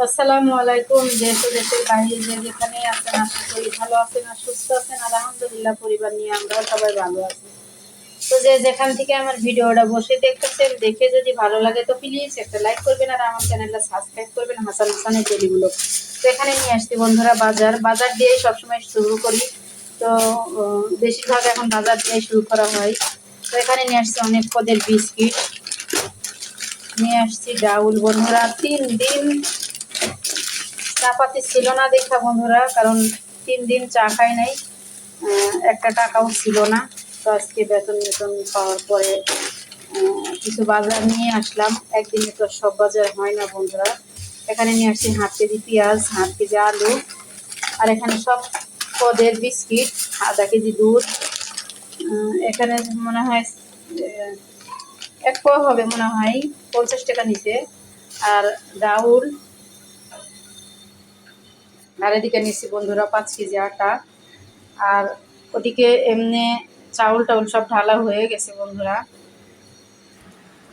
আসসালামু আলাইকুম। দেশ ও দেশের বাইরে যে যেখানে আছেন আশা করি ভালো আছেন আর সুস্থ আছেন। আলহামদুলিল্লাহ, পরিবার নিয়ে আমরাও সবাই ভালো আছি। তো যে যেখান থেকে আমার ভিডিওটা বসে দেখতেছেন, দেখে যদি ভালো লাগে তো প্লিজ একটা লাইক করবেন আর আমার চ্যানেলটা সাবস্ক্রাইব করবেন, হাসান হাসানের টেলিগুলো। তো এখানে নিয়ে আসছি বন্ধুরা বাজার দিয়ে সবসময় শুরু করি। তো বেশিরভাগ এখন বাজার দিয়ে শুরু করা হয়। তো এখানে নিয়ে আসছি অনেক পদের বিস্কিট, নিয়ে আসছি ডাউল বন্ধুরা। 3 দিন চাপাতি ছিল না দেখা বন্ধুরা, কারণ 3 দিন চা খাই নাই, একটা টাকাও ছিল না। তো আজকে বেতন পাওয়ার পরে কিছু বাজার নিয়ে আসলাম। একদিনে তো সব বাজার হয় না বন্ধুরা। এখানে নিয়ে আসছি 1/2 কেজি পেঁয়াজ, 1/2 কেজি আলু, আর এখানে সব পদের বিস্কিট, আধা 1 কেজি দুধ। এখানে মনে হয় 1 পোয়া হবে, মনে হয় 50 টাকা নিচে। আর ডাউল, আর এদিকে নিচ্ছি বন্ধুরা 5 কেজি আটা। আর ওদিকে এমনি চাউল টাউল সব ঢালা হয়ে গেছে বন্ধুরা।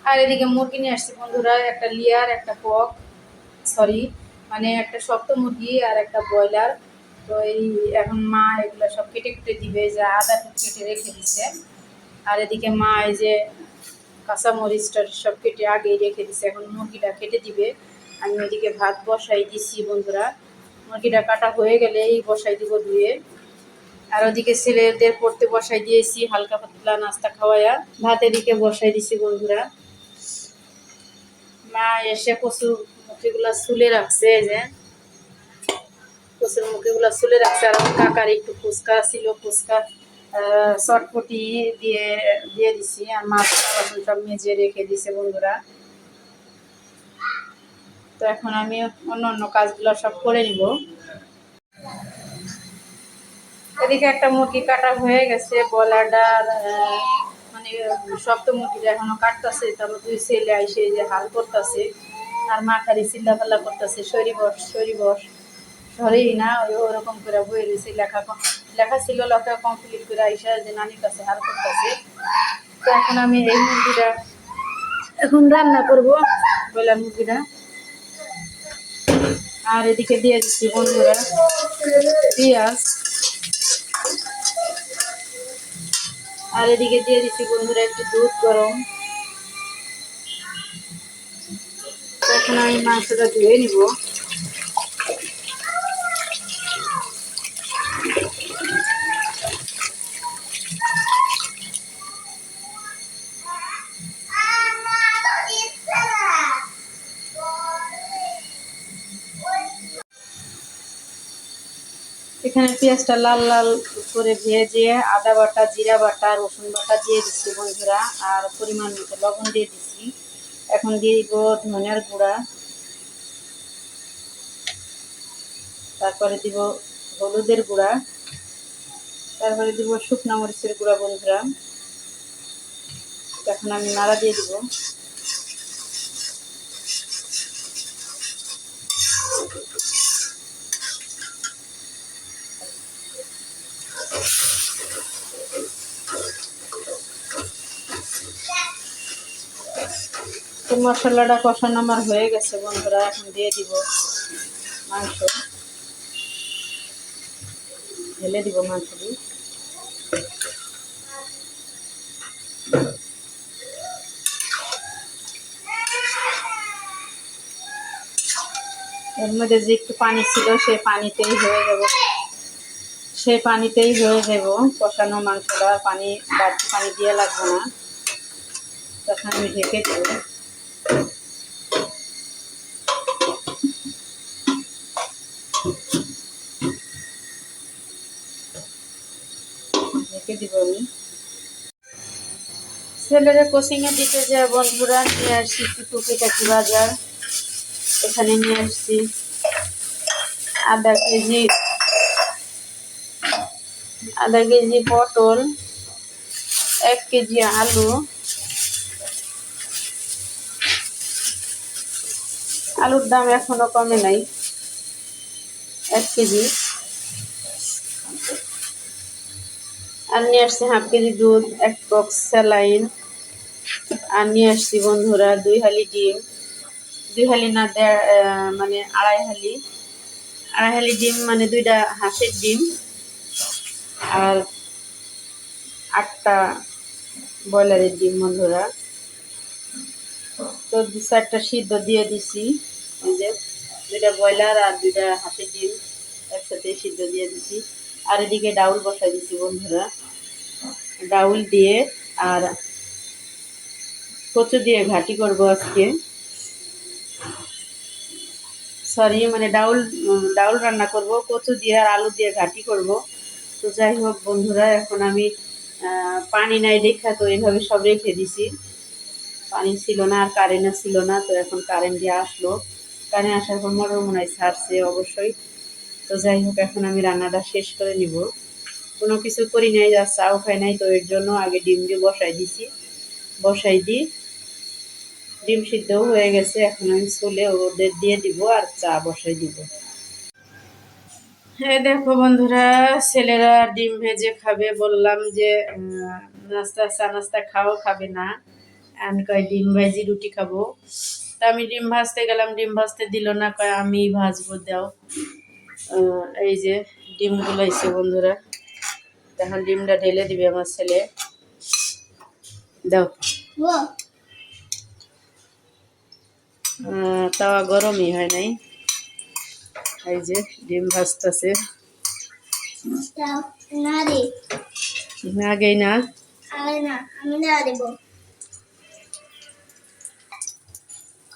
আর এদিকে মুরগি নিয়ে আসছি বন্ধুরা, একটা লিয়ার, একটা কক, সরি মানে একটা শক্ত মুরগি আর একটা ব্রয়লার। তো এই এখন মা এগুলো সব কেটে কেটে দিবে, যা আদা কেটে রেখে দিচ্ছে। আর এদিকে মা এই যে কাঁচা মরিচটা সব কেটে আগেই রেখে দিচ্ছে, এখন মুরগিটা কেটে দিবে। আমি ওইদিকে ভাত বসাই দিচ্ছি বন্ধুরা। মুরগিটা কাটা হয়ে গেলে এই বসাই দিব ধুয়ে। আর ওদিকে ছেলেদের পড়তে বসাই দিয়েছি, হালকা পাতলা নাস্তা খাওয়াইয়া ভাত এদিকে বসাই দিছি বন্ধুরা। মা এসে কচুর মুখিগুলা চুলে রাখছে, এই যে কচুর মুখিগুলা চুলে রাখছে। আর কাকার একটু ফুচকা ছিল, ফুচকা চটপটি দিয়ে দিয়ে দিছি। আর মাছ বাসন সব মেজে রেখে দিছে বন্ধুরা। তো এখন আমি অন্য অন্য কাজগুলো সব করে নিব। এদিকে একটা মুরগি কাটা হয়ে গেছে, ব্রয়লারটার মানে শক্ত মুরগিটা এখনো কাটতেছে। তারপর 2 ছেলে আইসে যে হাল করতেছে, আর মা খালি চিল্লাপাল্লা করতেছে, sorry boss sorry boss. Sorry না, ওরকম করে বই রয়েছে। লেখা ছিল, লেখা কমপ্লিট করে আইসা যে নানির কাছে হাল করতেছে। তো এখন আমি এই মুরগিটা এখন রান্না করব, ব্রয়লার মুরগিটা। আর এদিকে দিয়ে দিচ্ছি বন্ধুরা পেঁয়াজ, আর এদিকে দিয়ে দিচ্ছি বন্ধুরা একটু দুধ গরম। এখন আমি মাংসটা ধুয়ে নিব। এখানে পেঁয়াজটা লাল লাল করে ভেজে আদা বাটা, জিরা বাটা, রসুন বাটা দিয়ে দিচ্ছি বন্ধুরা। আর পরিমাণ মতো লবণ দিয়ে দিচ্ছি। এখন দিয়ে দিব ধনিয়ার গুঁড়া, তারপরে দিব হলুদের গুঁড়া, তারপরে দিব শুকনা মরিচের গুঁড়া বন্ধুরা। এখন আমি নাড়া দিয়ে দিব। তো মশলাটা কষানো আমার হয়ে গেছে বন্ধুরা। এখন দিয়ে দিব মাংস, ঢেলে দিব মাংসটি। এর মধ্যে যে একটু পানি ছিল সেই পানিতেই হয়ে যাব, সেই পানিতেই হয়ে যাব কষানো মাংসটা। পানি বাড়তি পানি দিয়ে লাগবে না। তখন আমি ঢেকে দেব। ঢেকে দিব আমি। ছেলেরা কোচিংয়ে দিতে যায় বন্ধুরা, নিয়ে আসছি একটু টুকিটাকি বাজার। এখানে নিয়ে আসছি আধা 1 কেজি, আধা 1 কেজি পটল, 1 কেজি আলু। আলুর দাম এখনো কমে নাই, 1 কেজি। আর নিয়ে আসছি 1/2 কেজি দুধ, 1 বক্স স্যালাইন। আর নিয়ে আসছি বন্ধুরা 2 হালি ডিম, 2 হালি না মানে আড়াই হালি ডিম, মানে 2টা হাঁসের ডিম আর 8টা ব্রয়লারের ডিম বন্ধুরা। তো 2-4টা সিদ্ধ দিয়ে দিছি, এই যে 2টা ব্রয়লার আর 2টা হাঁসের ডিম একসাথে সিদ্ধ দিয়ে দিছি। আর এদিকে ডাউল বসাই দিছি বন্ধুরা, ডাউল দিয়ে আর কচু দিয়ে ঘাটি করব আজকে, সরি মানে ডাউল রান্না করব, কচু দিয়ে আর আলু দিয়ে ঘাটি করব। তো যাই হোক বন্ধুরা, এখন আমি পানি নাই দেখা তো এইভাবে সব রেখে দিছি। পানি ছিল না আর কারেন্টও ছিল না, তো এখন কারেন্ট দিয়ে আসলো, কারেন্ট আসার পর মোটর মনে হয় ছাড়ছে অবশ্যই। তো যাই হোক, এখন আমি রান্নাটা শেষ করে নিব, কোনো কিছু করি নাই, যা চাও খাই নাই, তো এর জন্য আগে ডিম দিয়ে বসাই দিই। ডিম সিদ্ধও হয়ে গেছে, এখন আমি চুলে ওদের দিয়ে দিব আর চা বসাই দিব। হ্যাঁ দেখো বন্ধুরা, ছেলেরা ডিম ভেজে খাবে, বললাম যে চা নাস্তা খাবে না, কয় ডিম ভাজি রুটি খাবো। তা আমি ডিম ভাজতে গেলাম, ডিম ভাজতে দিল না, কয় আমি ভাজবো, দাও। এই যে ডিম গুলাইছে বন্ধুরা, এখন ডিমটা ঢেলে দিবে আমার ছেলে, দাও। তাওয়া গরমই হয় নাই, এই যে ডিম ভাজতেছে, আগেই না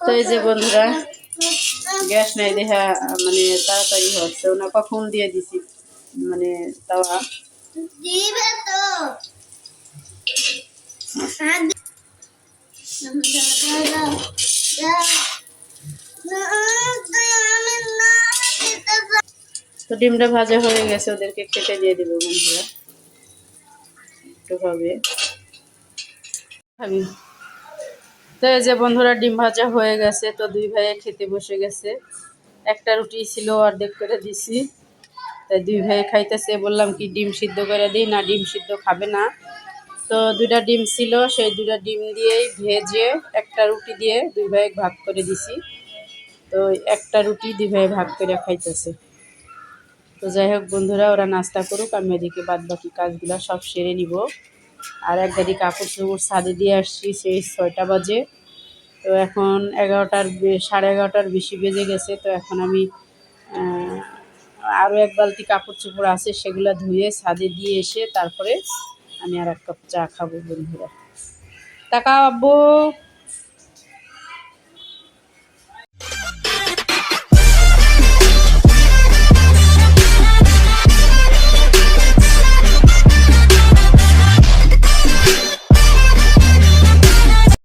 তো এই যে বন্ধুরা, গ্যাস নাই দেখা মানে তাড়াতাড়ি হচ্ছে না, কখন দিয়ে দিছি মানে তাওয়া। তো ডিমটা ভাজা হয়ে গেছে, ওদেরকে খেতে দিয়ে দেবো বন্ধুরা, একটু হবে খাবি। তো এই যে বন্ধুরা, ডিম ভাজা হয়ে গেছে, তো 2 ভাইয়ে খেতে বসে গেছে। একটা রুটি ছিল, অর্ধেক করে দিছি, তাই 2 ভাইয়ে খাইতেছে। বললাম কি ডিম সিদ্ধ করে দিই, না ডিম সিদ্ধ খাবে না। তো 2টা ডিম ছিল, সেই 2টা ডিম দিয়েই ভেজে একটা রুটি দিয়ে 2 ভাইয়ে ভাগ করে দিছি। তো একটা রুটি 2 ভাইয়ে ভাগ করে খাইতেছে। তো যাই হোক বন্ধুরা, ওরা নাস্তা করুক, আমি এদিকে বাদ বাকি কাজগুলো সব সেরে নিব। আর এক গাড়ি কাপড় চোপড় ছাদে দিয়ে আসছি, সেই 6টা বাজে। তো এখন 11টার বেশি বেজে গেছে। তো এখন আমি আরও 1 বালতি কাপড় চোপড় আছে, সেগুলো ধুয়ে ছাদে দিয়ে এসে তারপরে আমি আর 1 কাপ চা খাবো বন্ধুরা। টাকা আব্বু।